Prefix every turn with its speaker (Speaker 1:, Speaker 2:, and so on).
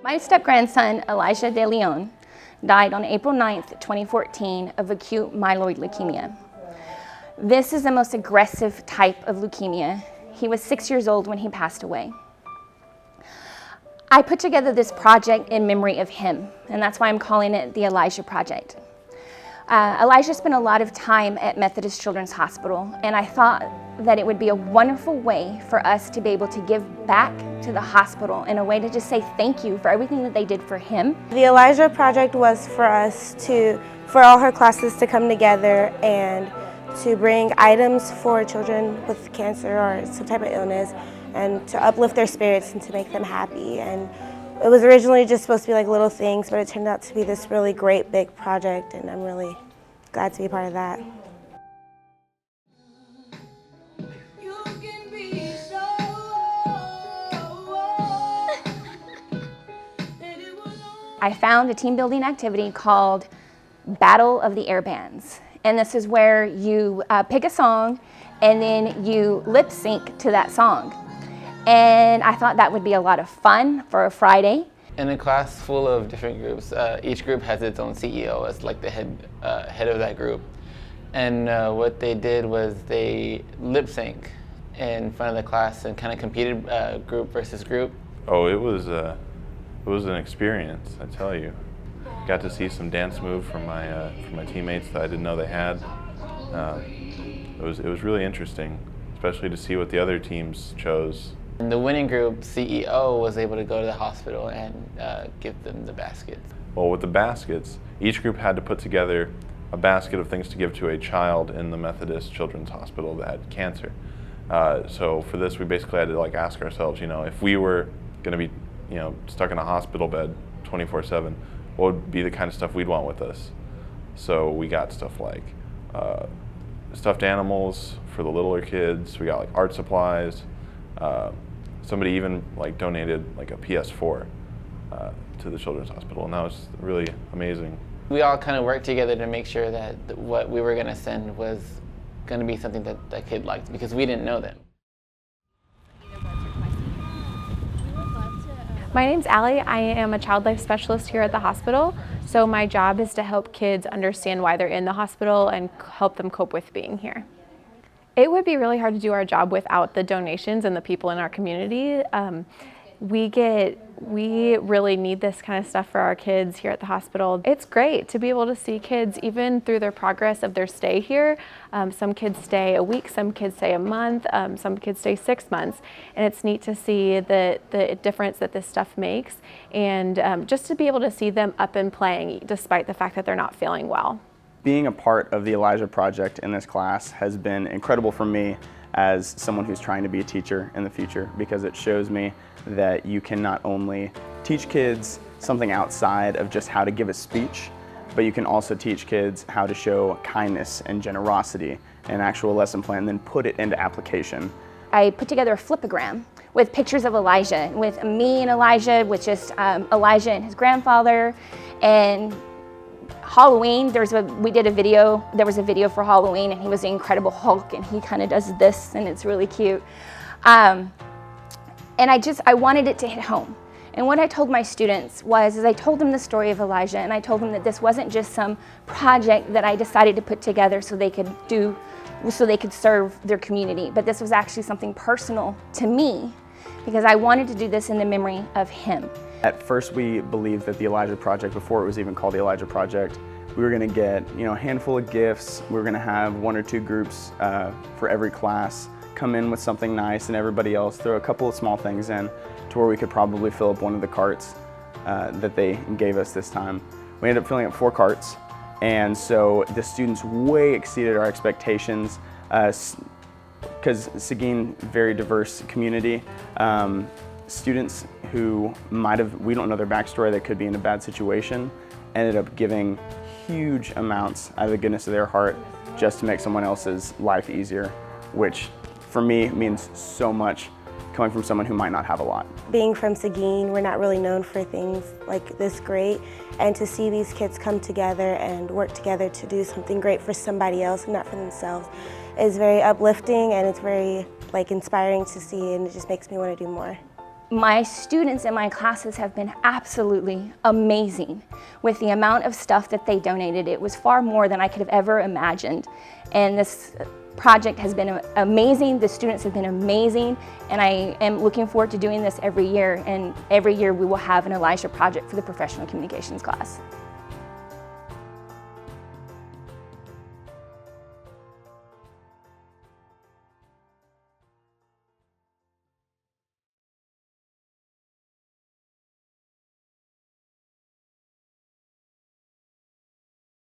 Speaker 1: My step-grandson, Elijah De Leon, died on April 9th, 2014 of acute myeloid leukemia. This is the most aggressive type of leukemia. He was 6 years old when he passed away. I put together this project in memory of him, and that's why I'm calling it the Elijah Project. Elijah spent a lot of time at Methodist Children's Hospital, and I thought that it would be a wonderful way for us to be able to give back to the hospital in a way to just say thank you for everything that they did for him.
Speaker 2: The Elijah Project was for us for all her classes to come together and to bring items for children with cancer or some type of illness and to uplift their spirits and to make them happy. And it was originally just supposed to be like little things, but it turned out to be this really great big project, and I'm really glad to be part of that.
Speaker 1: I found a team building activity called Battle of the Air Bands. And this is where you pick a song and then you lip sync to that song. And I thought that would be a lot of fun for a Friday.
Speaker 3: In a class full of different groups, each group has its own CEO as like the head of that group. And what they did was they lip sync in front of the class and kind of competed group versus group.
Speaker 4: Oh, it was an experience, I tell you. Got to see some dance move from my teammates that I didn't know they had. It was really interesting, especially to see what the other teams chose.
Speaker 3: And the winning group CEO was able to go to the hospital and give them the baskets.
Speaker 4: Well, with the baskets, each group had to put together a basket of things to give to a child in the Methodist Children's Hospital that had cancer. So for this, we basically had to ask ourselves, if we were going to be stuck in a hospital bed 24/7, what would be the kind of stuff we'd want with us? So we got stuff like stuffed animals for the littler kids. We got art supplies. Somebody even donated a PS4 to the Children's Hospital, and that was really amazing.
Speaker 3: We all kind of worked together to make sure that what we were going to send was going to be something that that kid liked, because we didn't know them.
Speaker 5: My name's Allie. I am a child life specialist here at the hospital. So my job is to help kids understand why they're in the hospital and help them cope with being here. It would be really hard to do our job without the donations and the people in our community. We really need this kind of stuff for our kids here at the hospital. It's great to be able to see kids even through their progress of their stay here. Some kids stay a week, some kids stay a month, some kids stay 6 months. And it's neat to see the difference that this stuff makes, and just to be able to see them up and playing despite the fact that they're not feeling well.
Speaker 6: Being a part of the Elijah Project in this class has been incredible for me as someone who's trying to be a teacher in the future, because it shows me that you can not only teach kids something outside of just how to give a speech, but you can also teach kids how to show kindness and generosity, an actual lesson plan, and then put it into application.
Speaker 1: I put together a flipogram with pictures of Elijah, with me and Elijah, with just Elijah and his grandfather. And Halloween, there was a video for Halloween, and he was the Incredible Hulk, and he kind of does this, and it's really cute. And I wanted it to hit home. And what I told my students was I told them the story of Elijah, and I told them that this wasn't just some project that I decided to put together so they could serve their community, but this was actually something personal to me, because I wanted to do this in the memory of him.
Speaker 6: At first, we believed that the Elijah Project, before it was even called the Elijah Project, we were going to get a handful of gifts. We were going to have 1 or 2 groups for every class come in with something nice, and everybody else throw a couple of small things in to where we could probably fill up one of the carts that they gave us this time. We ended up filling up 4 carts, and so the students way exceeded our expectations, because Seguin, very diverse community. Students who we don't know their backstory, that could be in a bad situation, ended up giving huge amounts out of the goodness of their heart just to make someone else's life easier, which for me means so much, coming from someone who might not have a lot.
Speaker 2: Being from Seguin, we're not really known for things like this great, and to see these kids come together and work together to do something great for somebody else and not for themselves is very uplifting, and it's very inspiring to see, and it just makes me want to do more.
Speaker 1: My students in my classes have been absolutely amazing with the amount of stuff that they donated. It was far more than I could have ever imagined. And this project has been amazing. The students have been amazing. And I am looking forward to doing this every year. And every year we will have an Elijah project for the professional communications class.